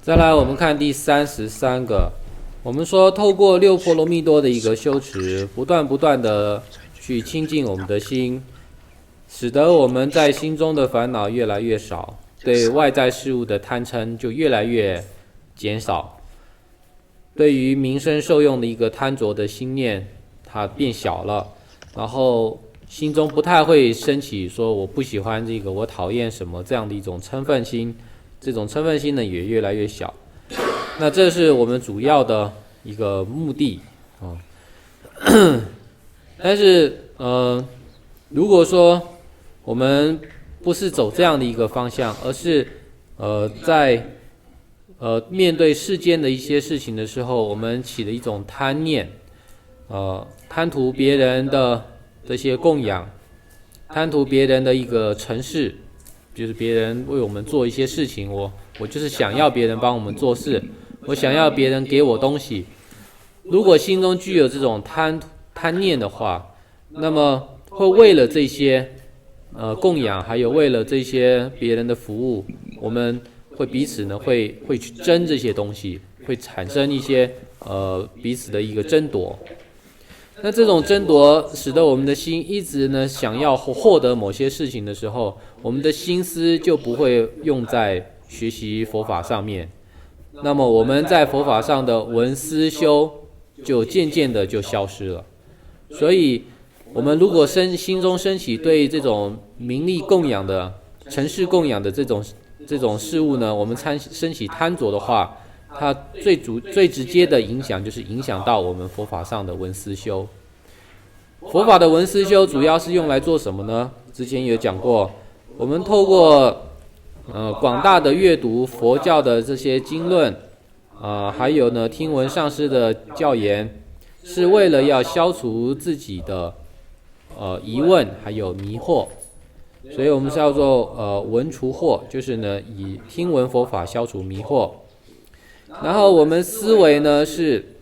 再来，我们看第33个。我们说，透过六波罗蜜多的一个修持，不断的去亲近我们的心，使得我们在心中的烦恼越来越少，对外在事物的贪嗔就越来越减少，对于名声受用的一个贪着的心念，它变小了，然后心中不太会升起说我不喜欢这个，我讨厌什么这样的一种嗔忿心，这种嗔忿心呢也越来越小。那这是我们主要的一个目的啊。但是如果说我们不是走这样的一个方向，而是在面对世间的一些事情的时候，我们起了一种贪念，贪图别人的这些供养，贪图别人的一个成事，就是别人为我们做一些事情，我就是想要别人帮我们做事，我想要别人给我东西。如果心中具有这种贪念的话，那么会为了这些供养，还有为了这些别人的服务，我们会彼此呢会去争这些东西，会产生一些彼此的一个争夺。那这种争夺使得我们的心一直呢想要获得某些事情的时候，我们的心思就不会用在学习佛法上面，那么我们在佛法上的闻思修就渐渐的就消失了。所以我们如果心中升起对这种名利供养的、尘世供养的这种事物呢，我们升起贪着的话，它最直接的影响就是影响到我们佛法上的闻思修。佛法的闻思修主要是用来做什么呢？之前有讲过，我们透过广大的阅读佛教的这些经论，还有呢听闻上师的教言，是为了要消除自己的疑问还有迷惑。所以我们叫做闻除惑，就是呢以听闻佛法消除迷惑。然后我们思维呢是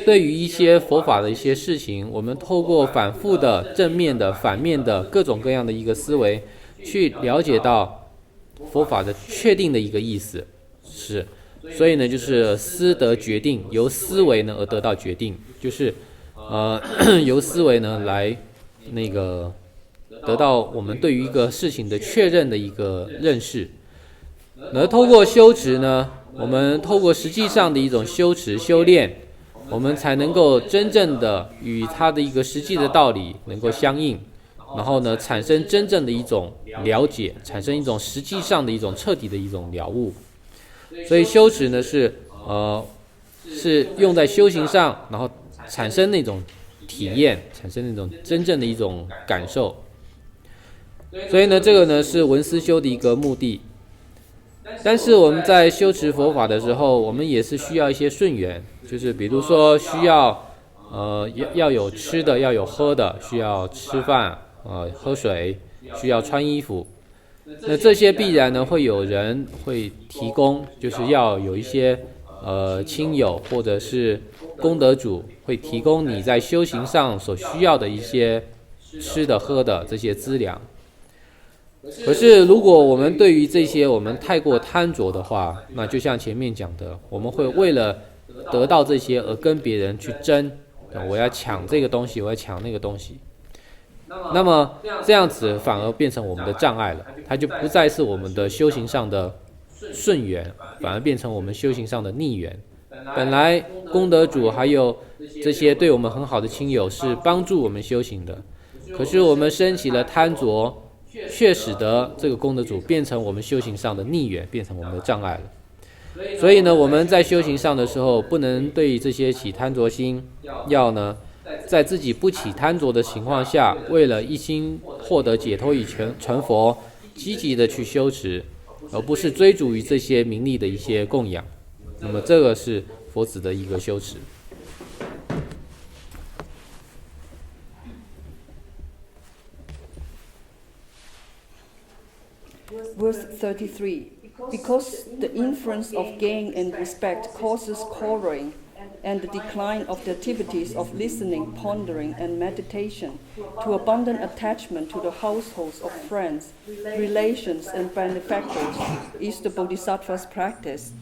对于一些佛法的一些事情，我们透过反复的正面的反面的各种各样的一个思维，去了解到佛法的确定的一个意思是，所以呢就是思得决定，由思维呢而得到决定，就是由思维呢来那个得到我们对于一个事情的确认的一个认识。而透过修持呢，我们透过实际上的一种修持修炼，我们才能够真正的与它的一个实际的道理能够相应，然后呢产生真正的一种了解，产生一种实际上的一种彻底的一种了悟。所以修持呢是用在修行上，然后产生那种体验，产生那种真正的一种感受。所以呢这个呢是闻思修的一个目的。但是我们在修持佛法的时候，我们也是需要一些顺缘，就是比如说需要要有吃的，要有喝的，需要吃饭喝水，需要穿衣服。那这些必然呢会有人会提供，就是要有一些亲友或者是功德主会提供你在修行上所需要的一些吃的喝的这些资粮。可是如果我们对于这些我们太过贪着的话，那就像前面讲的，我们会为了得到这些而跟别人去争，我要抢这个东西，我要抢那个东西。那么这样子反而变成我们的障碍了，它就不再是我们的修行上的顺缘，反而变成我们修行上的逆缘。本来功德主还有这些对我们很好的亲友是帮助我们修行的，可是我们升起了贪着，却使得这个功德主变成我们修行上的逆缘，变成我们的障碍了。所以呢我们在修行上的时候，不能对这些起贪着心，要呢在自己不起贪着的情况下，为了一心获得解脱与成佛，积极的去修持，而不是追逐于这些名利的一些供养。那么这个是佛子的一个修持。Verse 33, because the influence of gain and respect causes quarreling, and the decline of the activities of listening, pondering, and meditation, to abundant attachment to the households of friends, relations, and benefactors, is the Bodhisattva's practice.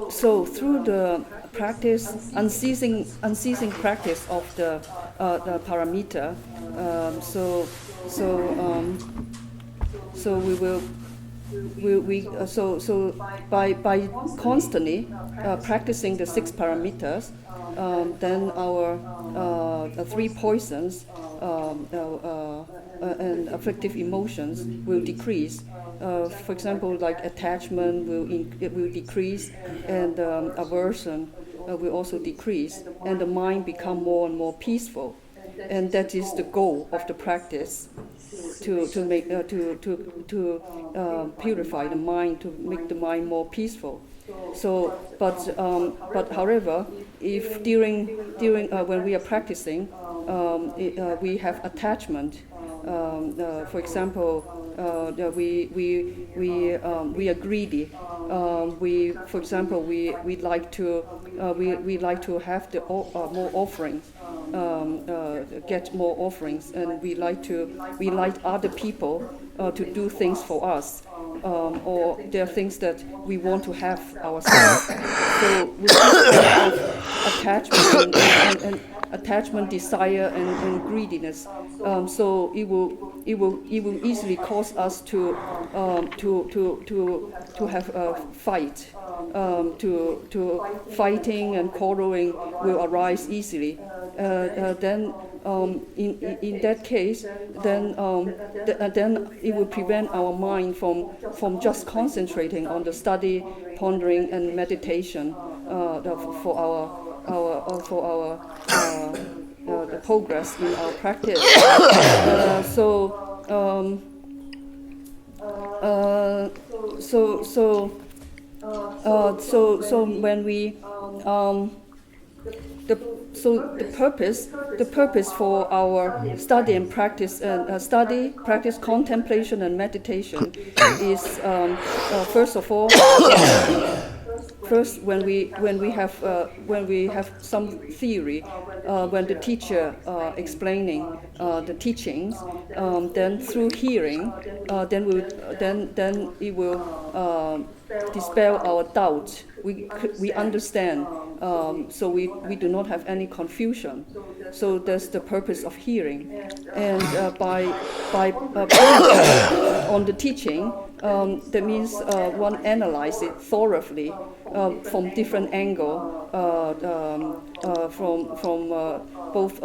so through the practice, unceasing practice of the paramita, so by constantly practicing the 6 paramitas, then our 3 poisons and afflictive emotions will decrease. For example, like attachment will decrease, and aversion will also decrease, and the mind become more and more peaceful. And that is the goal of the practice, to purify the mind, to make the mind more peaceful. So, but however, if during when we are practicing, we have attachment. For example, we are greedy. For example, we like to have the more offerings, get more offerings, and we like other people to do things for us, or there are things that we want to have ourselves. So with this kind of attachment attachment, desire, and greediness. So it will easily cause us to have a fight. To fighting and quarreling will arise easily. Then in that case, then it will prevent our mind from just concentrating on the study, pondering, and meditation for our the progress in our practice. So when we the purpose for our study and practice, practice, contemplation and meditation is first of all. First, when we have some theory, when the teacher explaining the teachings, then through hearing, then it will dispel our doubt. We understand, so we do not have any confusion. So that's the purpose of hearing, and by on the teaching, that means one analyze it thoroughly from different angle, from both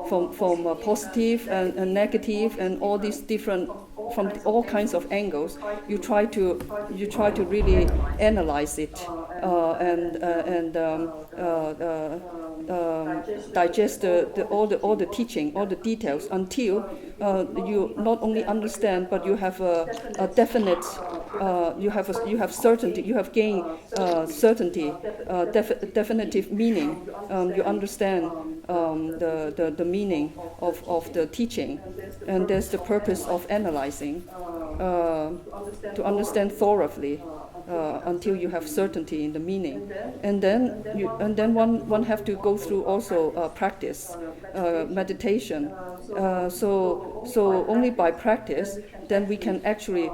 from positive and negative, and all these different, from all kinds of angles. You try to really analyze it and digest all the teaching, all the details, until you not only understand, but you have a definite, you have certainty, you have gained certainty, definitive meaning. You understand the meaning of the teaching, and that's the purpose of analyzing, to understand thoroughly. Until you have certainty in the meaning, and then one have to go through also practice, meditation. So only by practice, then we can actually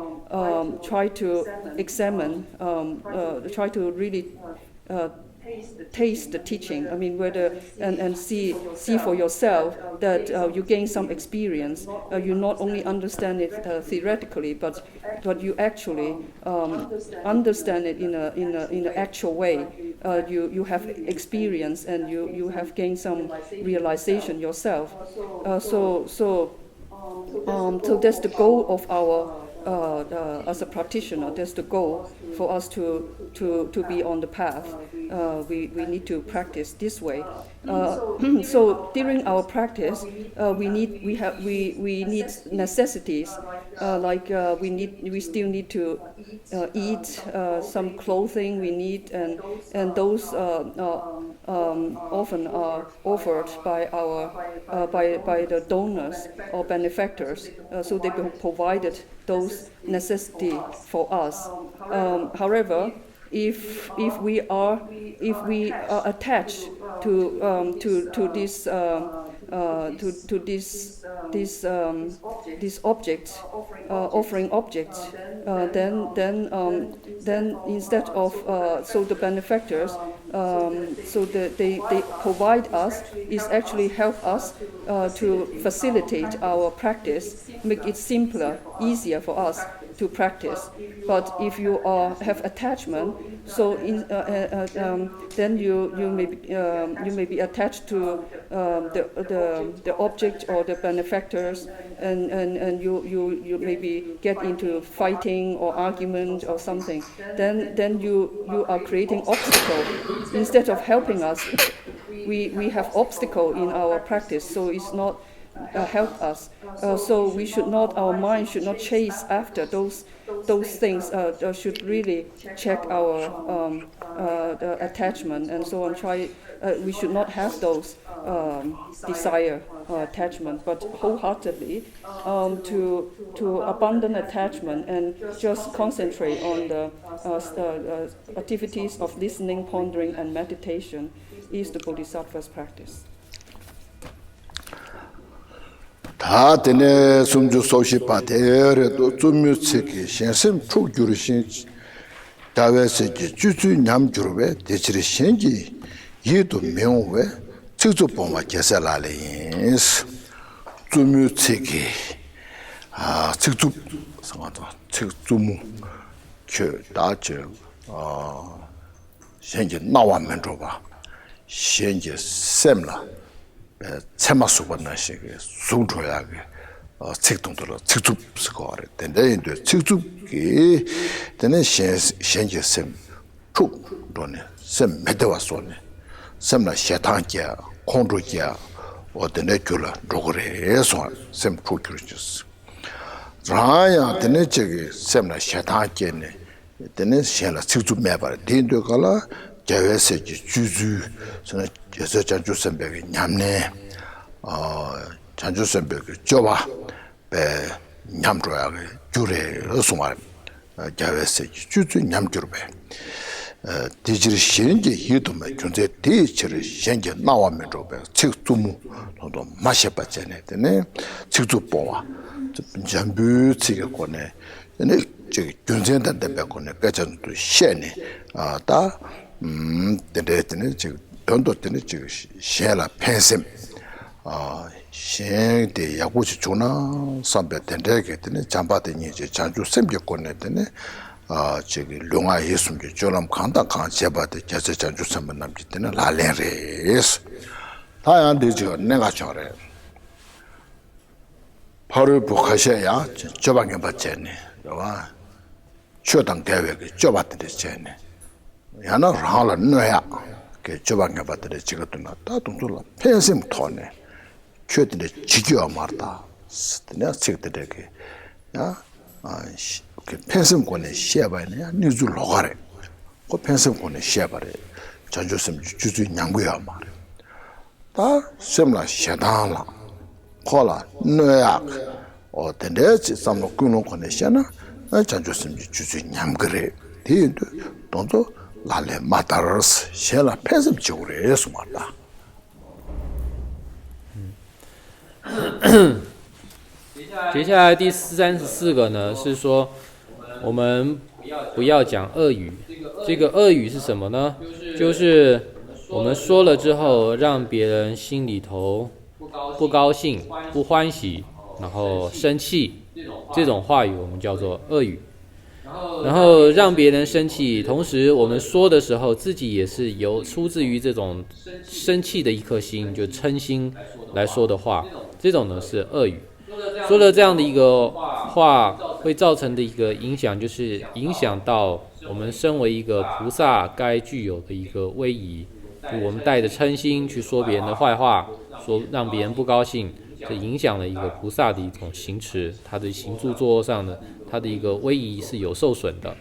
try to examine, try to really taste the teaching. I mean, whether and see for yourself that you gain some experience. You not only understand it theoretically, but you actually understand it in an actual way. You have experience, and you have gained some realization yourself. So that's the goal of our. As a practitioner, that's the goal for us to be on the path. We need to practice this way. So during our practice, we need necessities, like we still need to eat, some clothing we need, and those often are offered by by the donors or benefactors. So they provided those necessities for us. However, if we are attached to this to this object, offering objects, then instead of so the benefactors, so they provide us is actually help us to facilitate our practice, make it simpler, easier for us to practice. But if you have attachment, so then you may be attached to the object or the benefactors, and you maybe get into fighting or argument or something. Then you are creating obstacle instead of helping us. We have obstacle in our practice, so it's not help us. So we should not, our mind should not chase after those things. Should really check our the attachment and so on. We should not have those desire attachment, but wholeheartedly to abandon attachment and just concentrate on the activities of listening, pondering, and meditation is the Bodhisattva's practice. 다 되네 숨주 소시 파테르도 좀뮤츠기 신심 초규르신 다베스지 주주 냠주르베 대치리 신지 예도 명회 직접 보마 계산하래스 좀뮤츠기 직접 상하도 직접무 그 다저 신지 나와면 줘봐 신지 셈라 체마수반나시게 수조야게 책동들로 직접 스코어를 된데 직접기 되는 신제셈 축도네 셈 메데와소네 셈나 샤탄게 콘로게 어데네 줄라 로그레서 셈 축규르스 라야 되네 저기 셈나 샤탄게네 되네 셴라 직접 매바 된도가라 자외세지 주주 저는 여서 장주선백이 냠네 장주선백이 좁아 배 냠줘야게 줄에 어송아 자외세지 주주 냠줄배 디지리 신게 히도메 존재 디치를 신게 나와면 줘배 책두무 너도 마셔봤잖아요 되네 책두 보아 잠부치게 거네 네 저기 존재한테 배고네 배전도 셴네 다 데레트네 지금 돈도 때네 지금 셰라 펜셈 셰데 야고치 조나 삼배 텐데게 때네 잠바데니 이제 장주 셈겼고네 때네 저기 룡아 예수님께 조람 간다 간 제바데 제세 장주 삼번 남기 때네 라레레스 다양한데 지금 내가 저래 바로 복하셔야 저방에 받잖네 와 초당 대회에 좁았는데 쟤네 야나 라라 너야 그 저방에 받들 지금도 나다 동돌라 펜심 토네 최근에 지겨 말다 스드냐 책들에게 그 펜심권에 시야바네 뉴즈 로가래 그 펜심권에 시야바래 전주섬 주주 양구야 말 다 semla shadala kola noya o tendency samlo kuno connection 전주섬 주주 양그래 뒤도 동도 라레 마타르스 셀라 펜심 지구래 수마다 接下来第34个呢是说我们不要讲恶语。这个恶语是什么呢？就是我们说了之后让别人心里头不高兴、不欢喜，然后生气，这种话语我们叫做恶语。然后让别人生气，同时我们说的时候自己也是出自于这种生气的一颗心，就嗔心来说的话，这种呢是恶语。说了这样的一个话会造成的一个影响，就是影响到我们身为一个菩萨该具有的一个威仪。我们带着嗔心去说别人的坏话，说让别人不高兴，这影响了一个菩萨的一种行持，他的行住坐卧上的他的一个威仪是有受损的。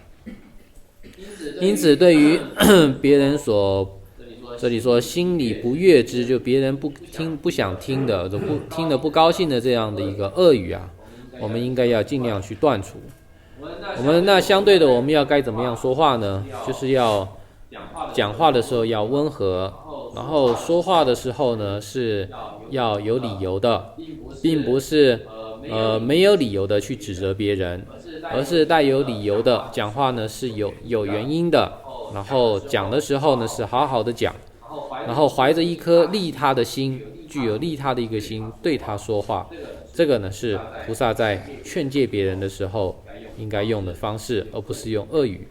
因此对于别人这里说心里不悦之，就别人不想听的，听得不高兴的这样的一个恶语啊，我们应该要尽量去断除。我们那相对的，我们要该怎么样说话呢？就是要讲话的时候要温和，然后说话的时候呢是要有理由的，并不是没有理由的去指责别人，而是带有理由的讲话呢是有原因的，然后讲的时候呢是好好的讲，然后怀着一颗利他的心，具有利他的一个心对他说话，这个呢是菩萨在劝诫别人的时候应该用的方式，而不是用恶语。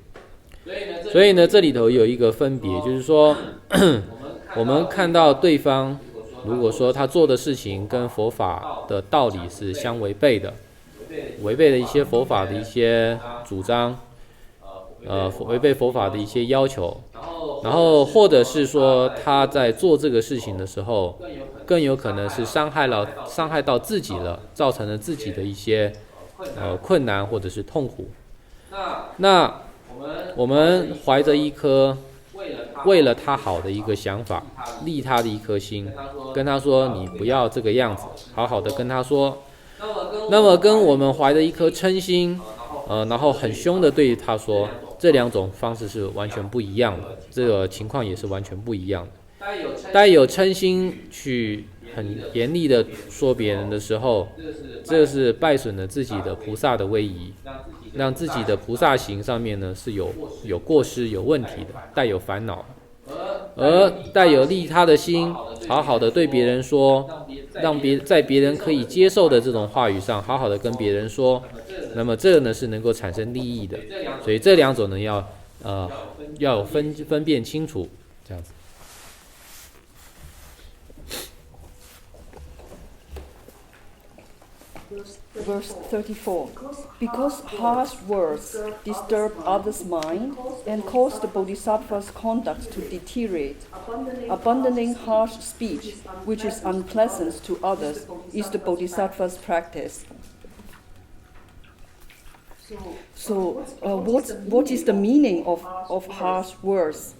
所以呢这里头有一个分别，就是说我们看到对方如果说他做的事情跟佛法的道理是相违背的，违背了一些佛法的一些主张，违背佛法的一些要求，然后或者是说他在做这个事情的时候更有可能是伤害到自己了，造成了自己的一些困难或者是痛苦。那我们怀着一颗为了他好的一个想法，利他的一颗心，跟他说你不要这个样子，好好的跟他说，那么跟我们怀着一颗嗔心然后很凶的对他说，这两种方式是完全不一样的，这个情况也是完全不一样的。带有嗔心去很严厉的说别人的时候，这是败损了自己的菩萨的威仪，让自己的菩萨行上面呢是有过失有问题的，带有烦恼。而带有利他的心，好好的对别人说，在别人可以接受的这种话语上好好的跟别人说，那么这个呢是能够产生利益的。所以这两种呢要有分辨清楚，这样子。Verse 34. Because harsh words disturb others' mind and cause the bodhisattva's conduct to deteriorate, abandoning harsh speech, which is unpleasant to others, is the bodhisattva's practice. So, what is the meaning of harsh words?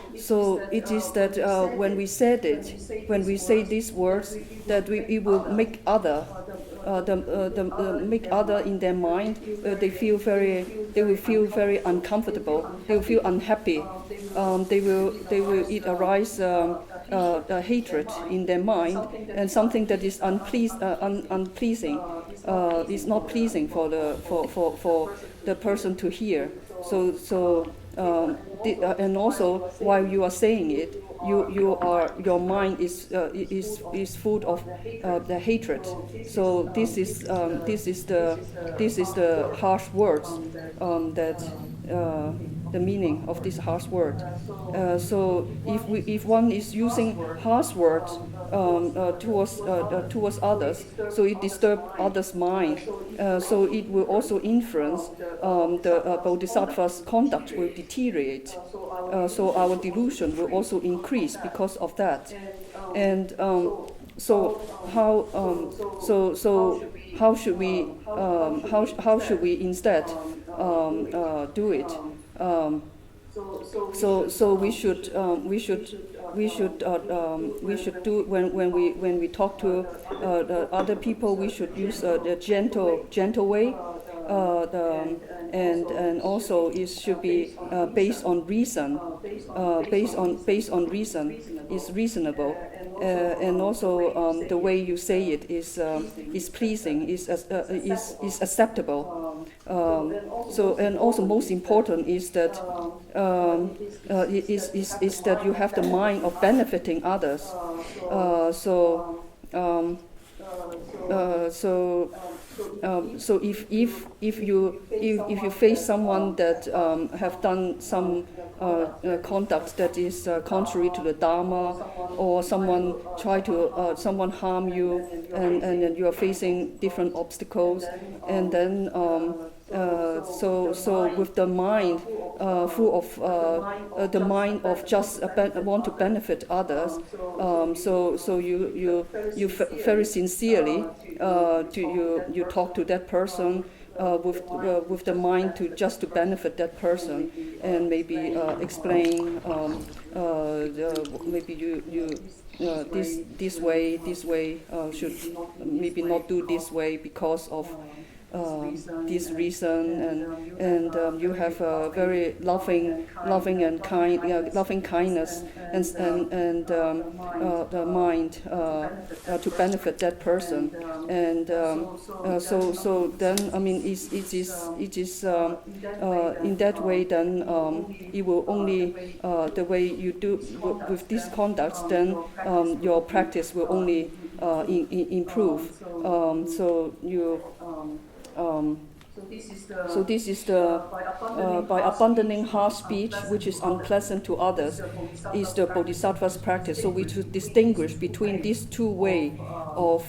So it is that when we say these words, that it will make make other in their mind. They will feel very uncomfortable. They will feel unhappy. It arise hatred in their mind, and something that is unpleasing is not pleasing for the person to hear. And also, while you are saying it, your mind is full of the hatred. So this is the harsh words the meaning of this harsh word. So if one is using harsh words towards others, so it disturbs others' mind. So it will also influence the bodhisattva's conduct will deteriorate. So our delusion will also increase because of that. And so how should we instead do it? So we should do when we talk to the other people, we should use the gentle way, and also it should be based on reason. Based on reason is reasonable, and also the way you say it is pleasing, is acceptable. So, and also most important is that is that you have the mind of benefiting others. So if you face someone that have done some conduct that is contrary to the Dharma, or someone harm you, and you are facing different obstacles, and then so with the mind full of the mind of just want to benefit others, so you very sincerely you talk to that person with the mind to benefit that person, and maybe explain maybe you this way should maybe not do this way because of this reason, and you have a very loving and loving kindness and the mind to benefit that person, and so then I mean it is in that way then it will only the way you do with this conduct, then your practice will only improve. So you. So this is the by abandoning harsh speech, which is unpleasant to others, is the Bodhisattva's practice. So we should distinguish between these two ways of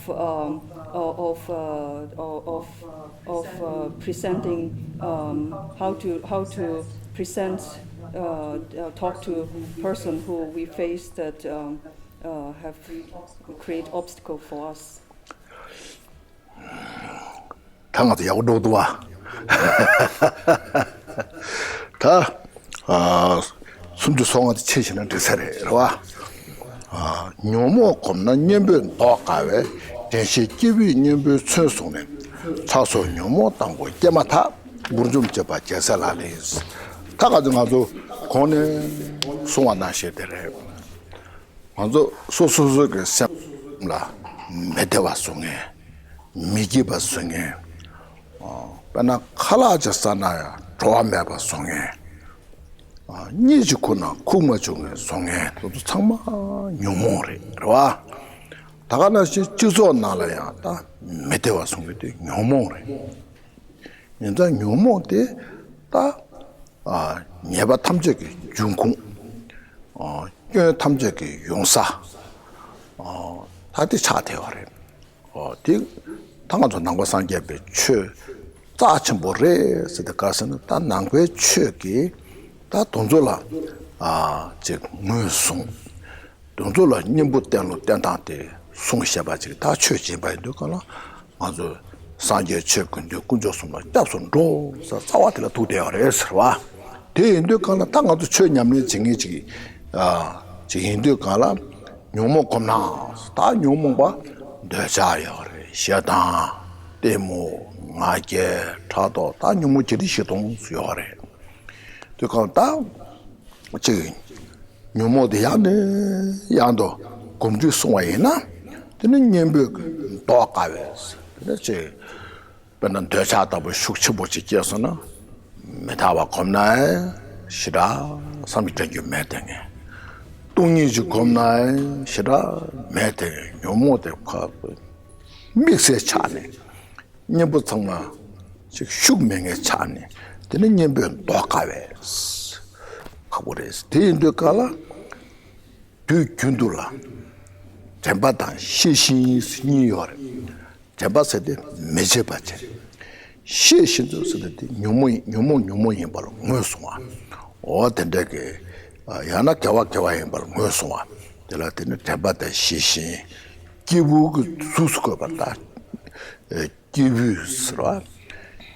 presenting how to present talk to person who we face that have create obstacle for us. 당아도 야구도도 와. 다 숨주 송아도 체시는 되세래. 와. 뇨모 겁나 년변 도가외 대시 기비 년변 최송네. 차소 뇨모 땅고 깨마타 물 좀 쪄봐 제살라레스. 다 가정아도 고네 송아나시되래. 먼저 소소소 그 샘라 메데와 송에 미기바 송에 bana khala jasana ya roa meba songe ni jikuna kuma jonge songe to changma nyomore roa dagana shi juzo nala ya ta medewa songe de nyomore 년자 nyomode ta nyeba 탐적이 jungung 꽤 탐적이 용사 다들 차 대화래 디 당한도 난거 상계배 최 자천보래 쓰다가서는 다 난괴 최기 다 동조라 제 무슨 동조라 님부ter로 땡다때 송샤바지 다 최진바이도 거나 아주 상계 최근데 군조선로 답선로 사와들 도대어래서와 대인도 거나 당아도 최냠리 증이지 지인도 거나 뇨모 겁나 다 뇨모가 내자야래 시아다 데모 마게 타도 다 뇨모들이 시동 수요래 그러니까 저 뇨모데 야도 공주 송와이나 되는 년벽 도가외스 그렇지 변은 되자다고 숙치보지 께서는 메타와 겁나 시라 삼비적인 매등에 똥이지 겁나 시라 매등 뇨모데 과고 믹스에 차네 년부터마 즉 숙명의 차네 되는 년벽 도가외스 가버렸어 대인도 갈라 뒤균둘라 잼바단 시신이요래 잼바세데 메제바체 시신도 쓰는데 뇨모이 바로 뭐소와 어떤데게 야나 겨와인 바로 뭐소와 들라테는 잼바다 시신 기부 그 수수거 봤다 기부스라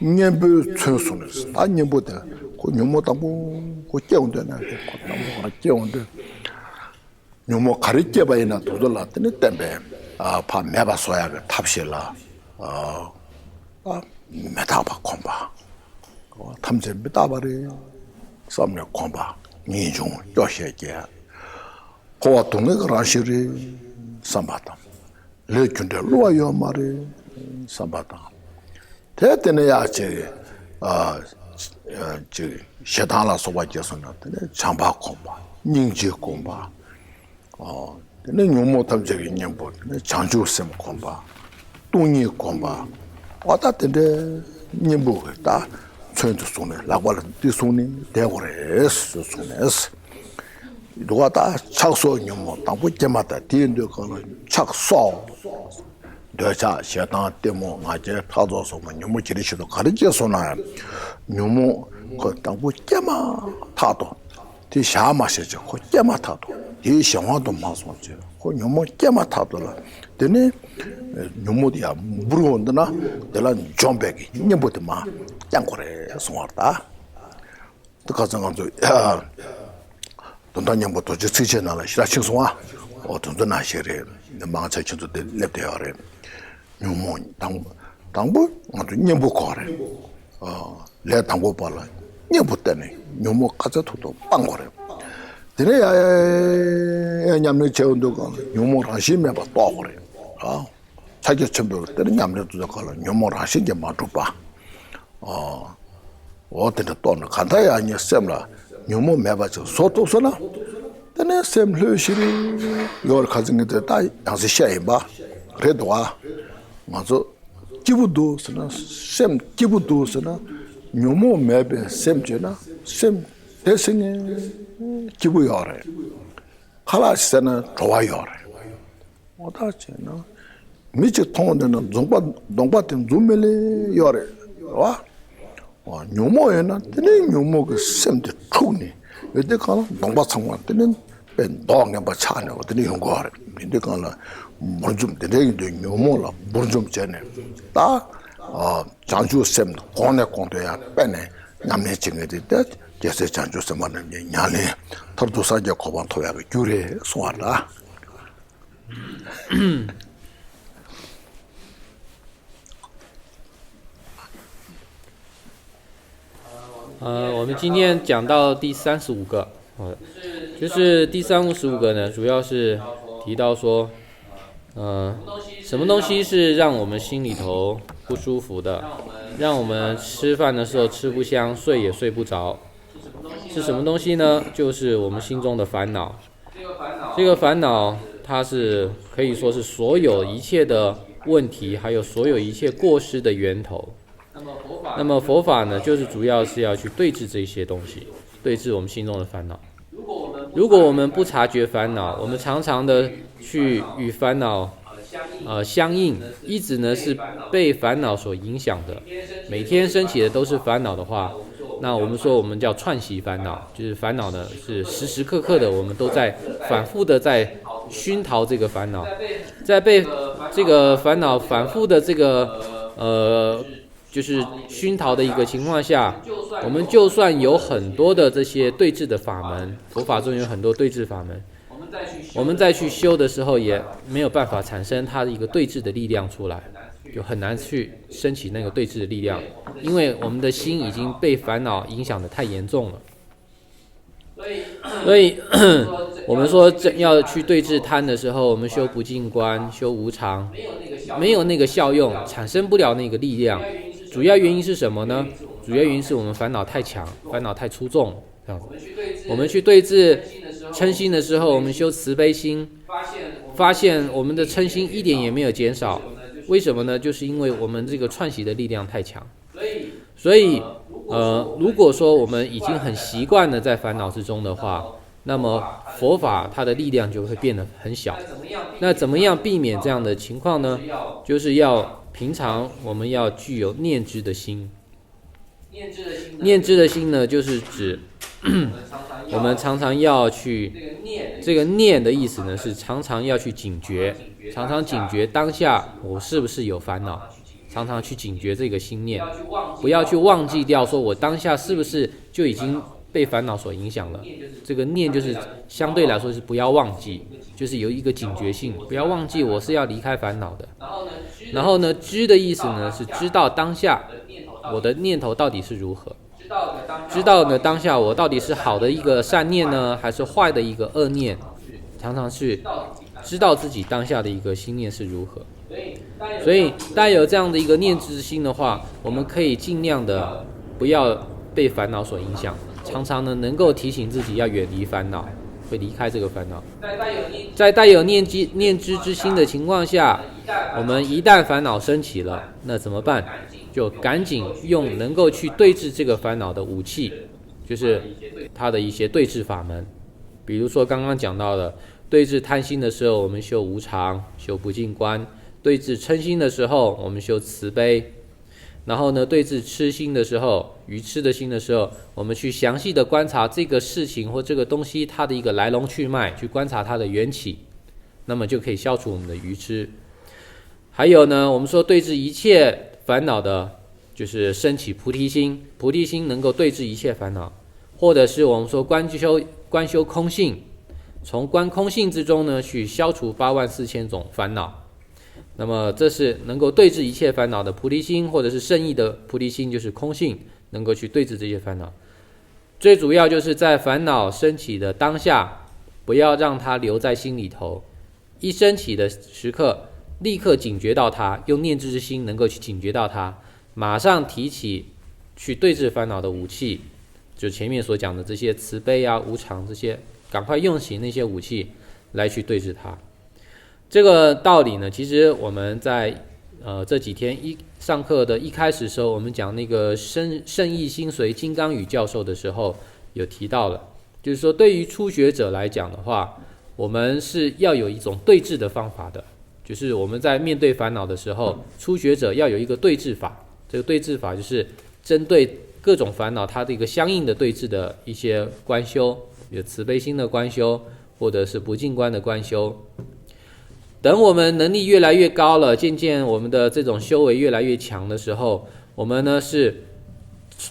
년부 최소는 단년보다 그 뇨모다고 그 깨운데나 그 깨운데 뇨모 가르쳐봐야나 도돌라더니 때문에 파 매바소야 그 탑실라 메타바 콤바 탐제 메타바리 섬내 콤바 니중 요시게 고와 동네 그라시리 삼바다 레군데 로아요 마리 삼바다 대때네야 제 셰달라 소바께서는 장바 콤바 닝지 콤바 근데 뇨모 탐적인 년보 장주sem 콤바 동이 콤바 왔다던데 님보가 다 전도 손에 라고를 뒤손에 대고래스 손에스 누가 다 착소 녀모 당고 때마다 뒤인도 거는 착소 대자 시당 때모 맞게 타도서 녀모 지리시도 가르쳐서나 녀모 그 당고 때마 타도 뒤 샤마시죠 그 때마 타도 뒤 상황도 마소죠 그 녀모 때마 타도라 되네 녀모디야 무르온드나 내가 좀백이 녀모도 마 짱고래 송았다 또 가정한도 돈단년부터 저 쓰지나라 시라 칭송아 돈도 나시래 망차 친구도 랩대어래 녀모 당부 아주 녀부 거래 내 당부 발라 녀부 때네 녀모 가져도 빵 거래 드네야 냠네 제운도 거 녀모 라시메 봐 또거래 자기 첨도 때는 냠네도 거 녀모 라시게 마도 봐 어때 또는 간다야 아니야 셈라 녀모 매바죠 소토서나 근데 셈 lö시리 요 가진 게 다 양세 샤이 봐 그래도 와 맞아 기부도스나 셈 기부도스나 녀모 매베 셈제나 셈 대생에 기부요래 칼라스나 좋아요래 어다잖아 미치 통원되는 동바된 좀멜레 요래 와 녀모에나 되는 녀모가 셈데 추니 이때 가라 동바상관 때는 벤 동네 바차네 어디니 형거래 근데 가라 뭐좀 되게 녀모라 뭐좀 전에 다 장주 셈 권에 권도야 빼네 남네 증에 됐다 제세 장주 셈만은 냐네 터도사제 고반 토야가 규례 소화다我们今天讲到第35个，就是第35个呢，主要是提到说，什么东西是让我们心里头不舒服的，让我们吃饭的时候吃不香，睡也睡不着，是什么东西呢？就是我们心中的烦恼。这个烦恼，它是可以说是所有一切的问题，还有所有一切过失的源头。那么佛法呢，就是主要是要去对治这些东西，对治我们心中的烦恼。如果我们不察觉烦恼，我们常常的去与烦恼相应，一直呢是被烦恼所影响的，每天升起的都是烦恼的话，那我们说我们叫串习烦恼，就是烦恼呢是时时刻刻的我们都在反复的在熏陶这个烦恼，在被这个烦恼反复的这个就是熏陶的一个情况下，我们就算有很多的这些对治的法门，佛法中有很多对治法门，我们再去修的时候也没有办法产生它的一个对治的力量出来，就很难去升起那个对治的力量，因为我们的心已经被烦恼影响得太严重了。所以我们说要去对治贪的时候，我们修不净观，修无常，没有那个效用，产生不了那个力量。主要原因是什么呢？主要原因是我们烦恼太强，烦恼太出众，这样子。我们去对治嗔心的时候，我们修慈悲心，发现我们的嗔心一点也没有减少。为什么呢？就是因为我们这个串习的力量太强。所以如果说我们已经很习惯了在烦恼之中的话，那么佛法它的力量就会变得很小。那怎么样避免这样的情况呢？就是要平常我们要具有念知的心。念知的心呢，就是指我们常常要去，这个念的意思呢是常常要去警觉，常常警觉当下我是不是有烦恼，常常去警觉这个心念，不要去忘记掉说我当下是不是就已经被烦恼所影响了。这个念就是相对来说是不要忘记，就是有一个警觉性，不要忘记我是要离开烦恼的。然后呢，知的意思呢是知道当下我的念头到底是如何，知道呢当下我到底是好的一个善念呢，还是坏的一个恶念，常常去知道自己当下的一个心念是如何。所以带有这样的一个念知心的话，我们可以尽量的不要被烦恼所影响，常常呢能够提醒自己要远离烦恼，会离开这个烦恼。在带有念知之心的情况下，我们一旦烦恼升起了，那怎么办？就赶紧用能够去对治这个烦恼的武器，就是它的一些对治法门。比如说刚刚讲到的，对治贪心的时候我们修无常，修不净观；对治嗔心的时候我们修慈悲。然后呢，对治痴心的时候，愚痴的心的时候，我们去详细的观察这个事情或这个东西它的一个来龙去脉，去观察它的缘起，那么就可以消除我们的愚痴。还有呢，我们说对治一切烦恼的，就是升起菩提心，菩提心能够对治一切烦恼，或者是我们说观修空性，从观空性之中呢，去消除84000种烦恼。那么这是能够对治一切烦恼的菩提心，或者是圣意的菩提心，就是空性，能够去对治这些烦恼。最主要就是在烦恼升起的当下，不要让它留在心里头，一升起的时刻立刻警觉到它，用念知之心能够去警觉到它，马上提起去对治烦恼的武器，就前面所讲的这些慈悲啊、无常这些，赶快用起那些武器来去对治它。这个道理呢，其实我们在这几天上课的一开始的时候，我们讲那个圣意心随金刚语教授的时候有提到了，就是说对于初学者来讲的话，我们是要有一种对治的方法的，就是我们在面对烦恼的时候，初学者要有一个对治法。这个对治法就是针对各种烦恼它的一个相应的对治的一些观修，有慈悲心的观修，或者是不净观的观修。等我们能力越来越高了，渐渐我们的这种修为越来越强的时候，我们呢是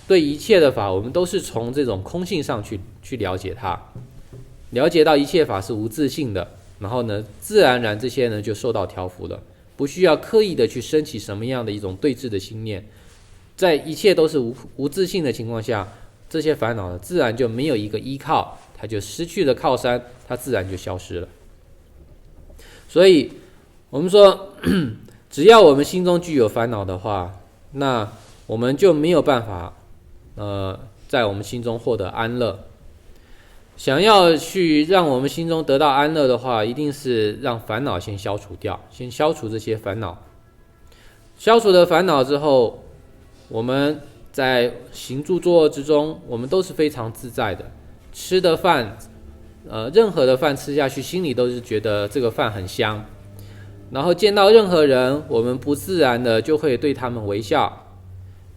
对一切的法，我们都是从这种空性上去了解它，了解到一切法是无自性的，然后呢自然而然这些呢就受到调伏了，不需要刻意的去升起什么样的一种对治的心念，在一切都是无自性的情况下，这些烦恼呢自然就没有一个依靠，它就失去了靠山，它自然就消失了。所以我们说只要我们心中具有烦恼的话，那我们就没有办法在我们心中获得安乐。想要去让我们心中得到安乐的话，一定是让烦恼先消除掉，先消除这些烦恼。消除了烦恼之后，我们在行住坐卧之中，我们都是非常自在的。吃的饭任何的饭吃下去，心里都是觉得这个饭很香。然后见到任何人，我们不自然的就会对他们微笑。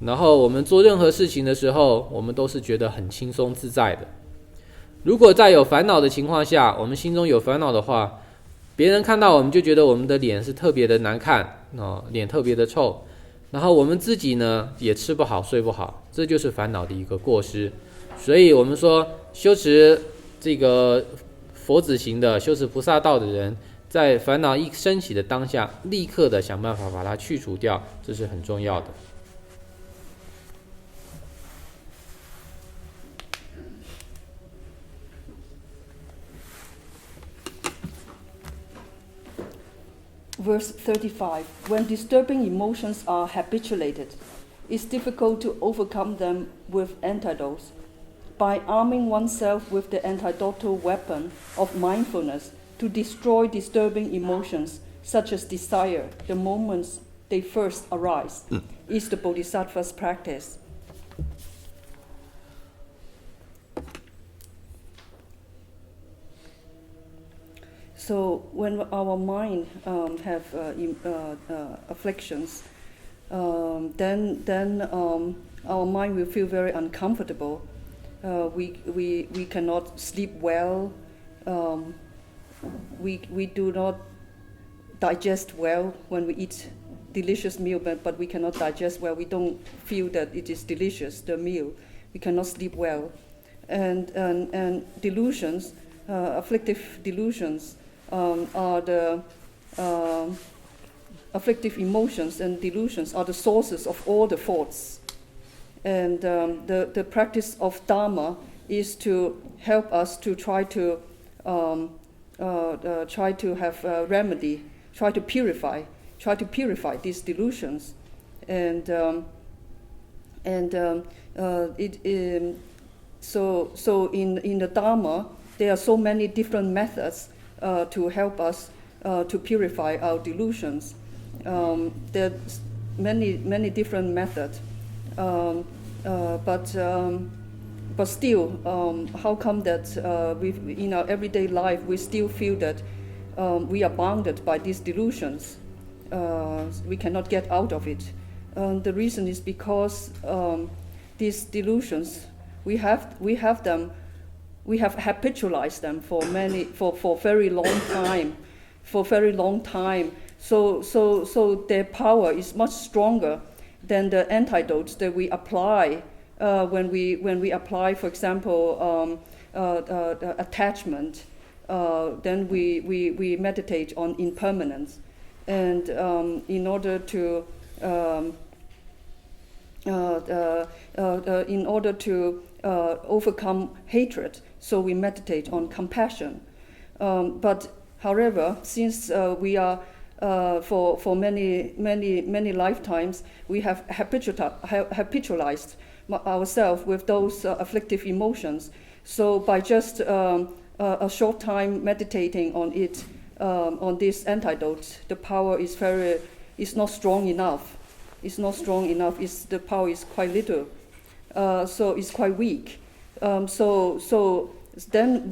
然后我们做任何事情的时候，我们都是觉得很轻松自在的。如果在有烦恼的情况下，我们心中有烦恼的话，别人看到我们就觉得我们的脸是特别的难看，脸特别的臭，然后我们自己呢也吃不好睡不好，这就是烦恼的一个过失。所以我们说修持这个佛子行的修持菩萨道的人，在烦恼一升起的当下，立刻的想办法把它去除掉，这是很重要的。Verse 35. When disturbing emotions are habituated, it's difficult to overcome them with antidotes. By arming oneself with the antidotal weapon of mindfulness to destroy disturbing emotions, such as desire, the moments they first arise, is the Bodhisattva's practice. So when our mind have afflictions, then our mind will feel very uncomfortable. We cannot sleep well. We do not digest well when we eat delicious meal, but we cannot digest well. We don't feel that it is delicious, the meal. We cannot sleep well, and delusions, afflictive delusions, are the afflictive emotions and delusions are the sources of all the faults. And the practice of Dharma is to help us to try to have a remedy, try to purify these delusions, so in the Dharma there are so many different methods to help us to purify our delusions. There's many different methods, but still, how come that in our everyday life we still feel that we are bounded by these delusions? We cannot get out of it. The reason is because these delusions, we have habitualized them for very long time. So their power is much stronger than the antidotes that we apply when we apply, for example, attachment. Then we meditate on impermanence. and in order to overcome hatred, so we meditate on compassion. But however, since we are for many lifetimes, we have habitualized ourselves with those afflictive emotions. So by just a short time meditating on it, on this antidote, the power is not strong enough. It's not strong enough. The power is quite little, so it's quite weak. So then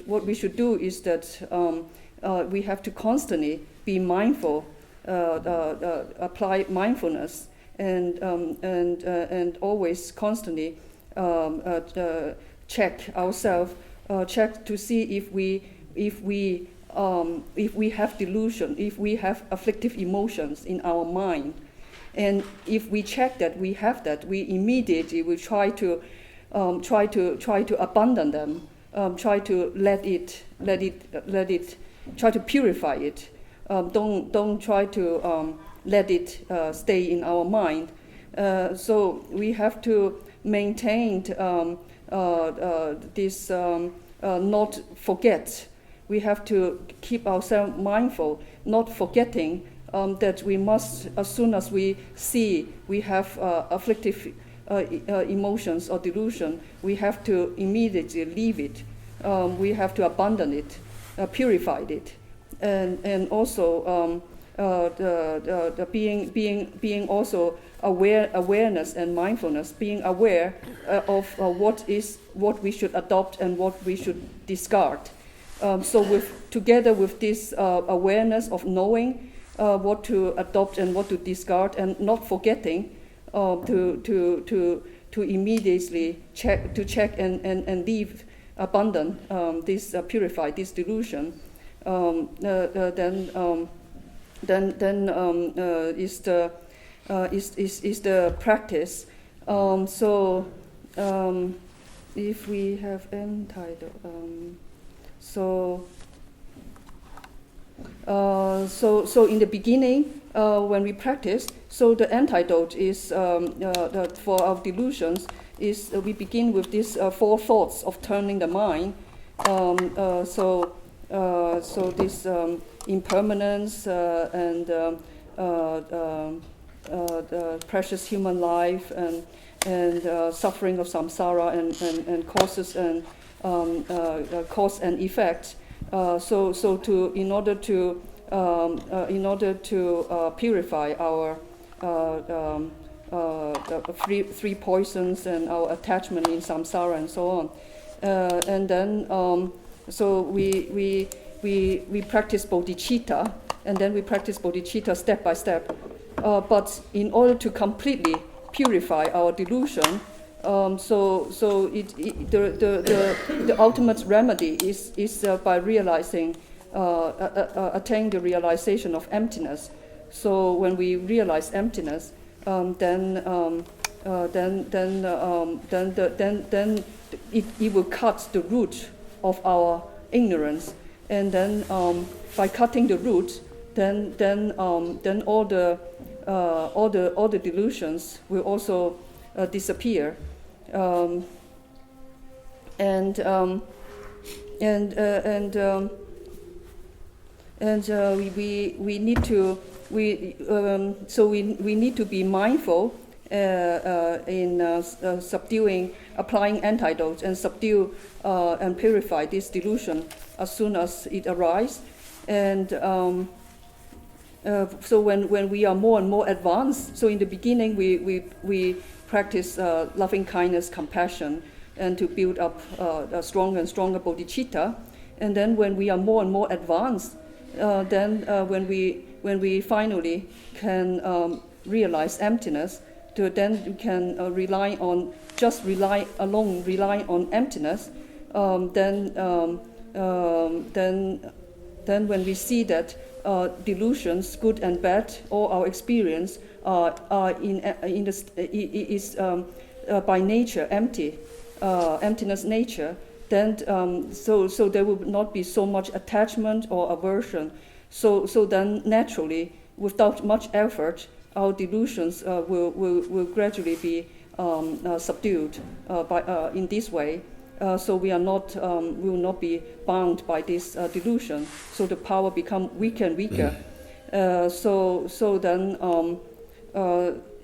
what we should do is that we have to constantly be mindful, apply mindfulness, and always constantly check ourselves, check to see if we have delusion, if we have afflictive emotions in our mind, and if we check that we have that, we immediately will try to abandon them, try to let it, try to purify it. Don't try to let it stay in our mind. So we have to maintain this not forget. We have to keep ourselves mindful, not forgetting that we must, as soon as we see we have afflictive emotions or delusion, we have to immediately leave it. We have to abandon it, purify it, and also the being also awareness and mindfulness, being aware of what we should adopt and what we should discard. So together with this awareness of knowing what to adopt and what to discard, and not forgetting to immediately check and leave, abandon this, purify this delusion. Then is the practice. So if we have entitled, so in the beginning, when we practice, so the antidote is for our delusions is we begin with these 4 thoughts of turning the mind. So this impermanence and the precious human life and suffering of samsara and causes and cause and effect. So in order to purify our three poisons and our attachment in samsara and so on, and then so we practice bodhicitta, and then we practice bodhicitta step by step. But in order to completely purify our delusion, the ultimate remedy is by realizing, attaining the realization of emptiness. So when we realize emptiness, then it will cut the root of our ignorance, and then by cutting the root, then all the delusions will also disappear, and we need to be mindful in subduing, applying antidotes and subdue and purify this delusion as soon as it arises. And so when we are more and more advanced, so in the beginning we practice loving kindness, compassion, and to build up a stronger and stronger bodhicitta. And then when we are more and more advanced, then when we finally can realize emptiness, then we can rely on emptiness. Then when we see that delusions, good and bad, all our experience are by nature empty, emptiness nature, then so there will not be so much attachment or aversion. So then naturally without much effort, our delusions will gradually be subdued in this way. So we will not be bound by this delusion. So the power become weaker and weaker. So then,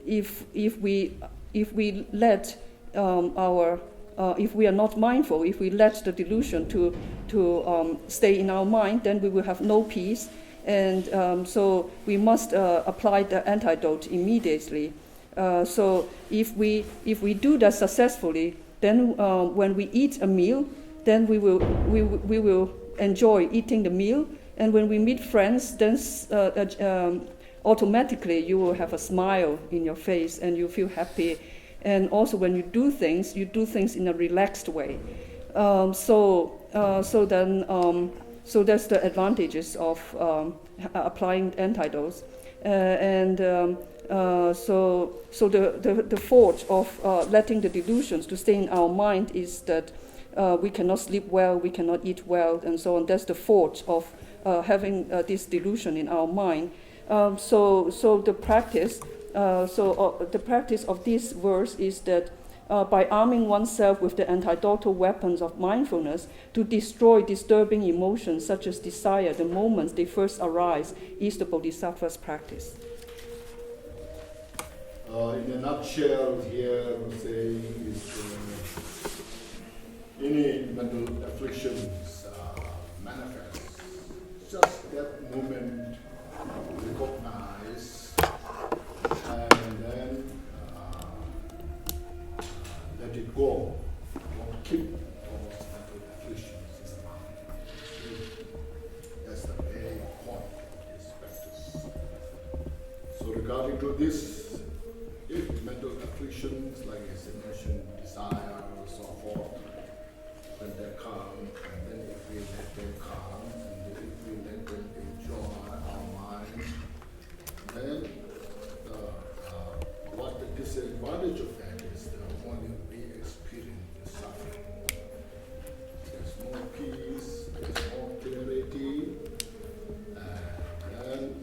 if we let if we are not mindful, if we let the delusion to stay in our mind, then we will have no peace. And so we must apply the antidote immediately. So if we do that successfully, then when we eat a meal, then we will enjoy eating the meal. And when we meet friends, then automatically you will have a smile in your face and you feel happy. And also when you do things in a relaxed way. So that's the advantages of applying antidotes. So the fault of letting the delusions to stay in our mind is that we cannot sleep well, we cannot eat well, and so on. That's the fault of having this delusion in our mind. So the practice of this verse is that by arming oneself with the antidotal weapons of mindfulness to destroy disturbing emotions such as desire the moment they first arise is the Bodhisattva's practice. In a nutshell, here saying is any mental afflictions manifest, just that moment recognize and then let it go. Don't keep those mental afflictions in mind. That's the main point of this practice. So regarding to this, if mental afflictions like as I mentioned, desire and so forth, when they come, and then if we let them come, and if we let them enjoy our mind, then what the disadvantage of that is that only we experience the suffering. There's more peace, there's more clarity, and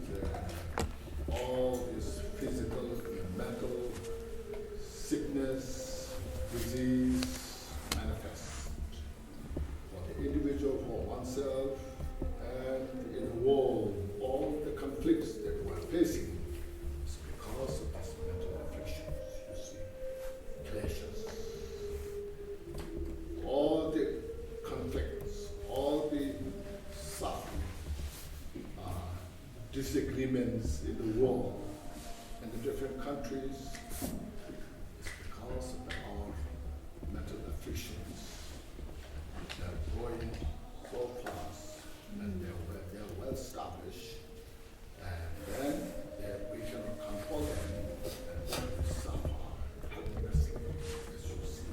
all this physical and mental sickness, disease manifest for the individual, for oneself, and in the world, all the conflicts that we're facing is because of these mental afflictions, you see, pleasures. All the conflicts, all the suffering, disagreements in the world, in the different countries, is because of our mental afflictions. They're growing so fast, and they're well established, and then we cannot control them, and then we suffer hopelessly, as you see.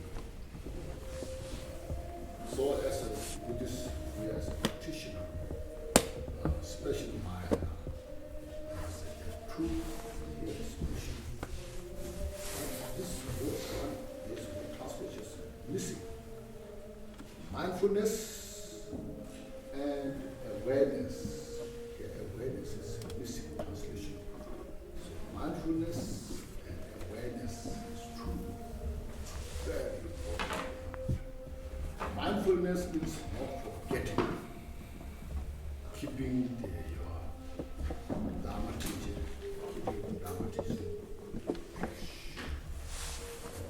So as a Buddhist, we as a practitioner, especially my true expression. This translation is missing. Mindfulness and awareness. Awareness is missing translation. So mindfulness and awareness is true. Very important. Mindfulness means not forgetting, keeping your Dharma teaching, keeping the Dharma teaching.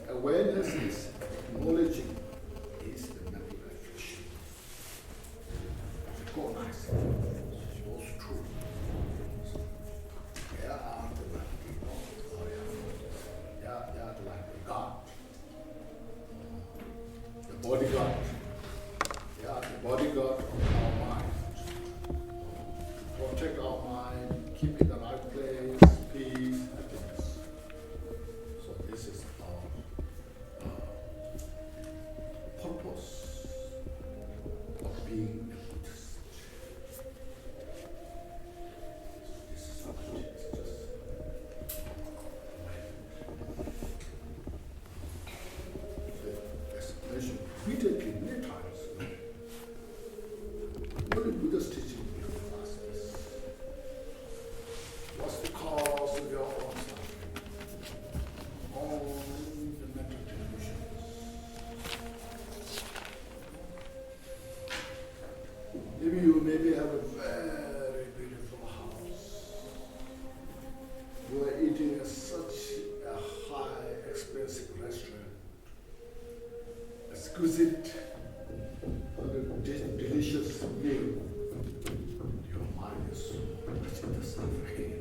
Awareness is acknowledging is the mental affliction. Recognize it. It's also true. There are the like they are the like God. The bodyguard. They are the bodyguard of our mind. To protect our mind, keep it in the right place, peace, happiness. So this is our exquisite, delicious meal, your mind is so much in the suffering.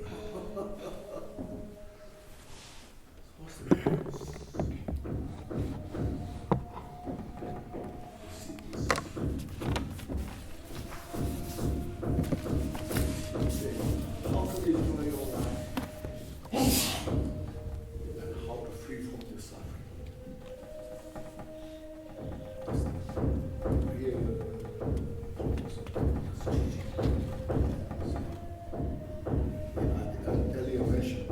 What's the difference? How to enjoy your life and how to free from your suffering. Real focus on this teaching. As earlier mentioned,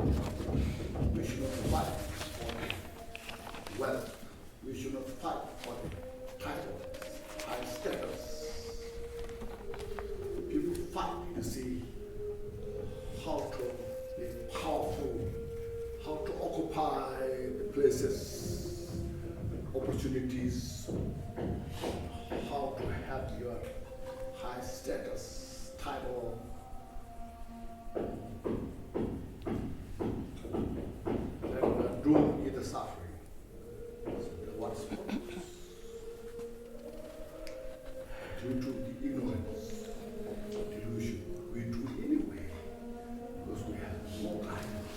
we should not fight for wealth. We should not fight for title, high status. People fight to see how to be powerful, how to occupy the places, opportunities, how to have your high status, title. And doom is the suffering. So what's purpose? Due to the ignorance, delusion, we do it anyway because we have no guidance.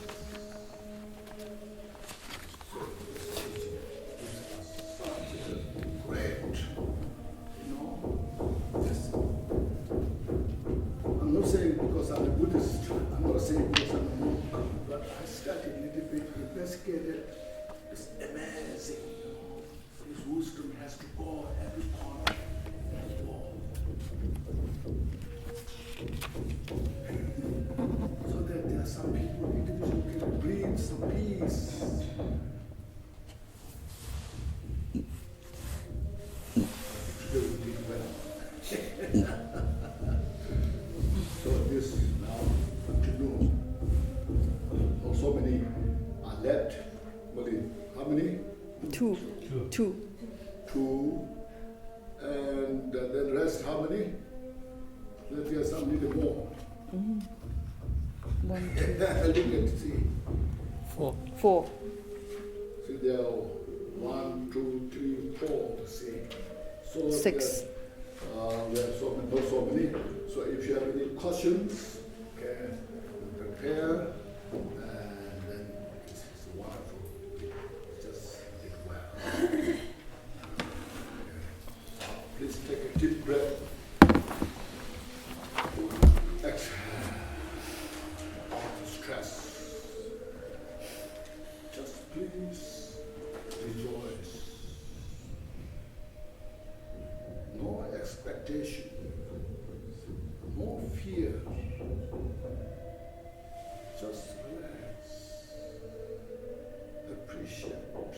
So this teaching gives us such a great, yes. I'm not saying because I'm a Buddhist, I'm not saying because I'm a monk, but I studied a little bit, investigated. It's amazing, This wisdom has to go every corner and wall. So that there are some people, individuals can breathe some peace. Today we did well. So this now continue. So many are left. How many? Two. Two. And then the rest, how many? Let there some little more. 1, 2, Look at see. 4. 4. See there are 1, 2, 3, 4. See. So 6. We have so many, not so many. So if you have any questions, okay, prepare, and then it's wonderful. Just did well. Please take a deep breath. Exhale. Out the stress. Just please rejoice. No expectation. No fear. Just relax. Appreciate.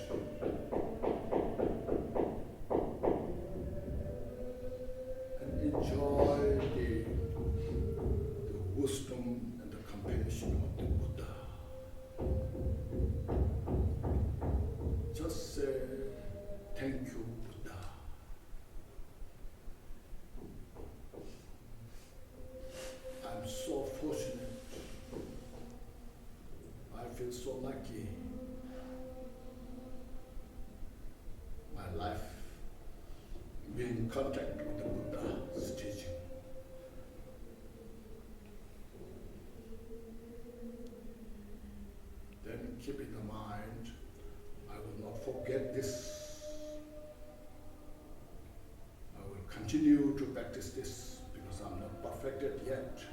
And enjoy the wisdom and the compassion of the Buddha. Just say, thank you, Buddha. I'm so fortunate. I feel so lucky. My life being in contact with the Buddha's teaching. Then keep in mind, I will not forget this. I will continue to practice this because I'm not perfected yet.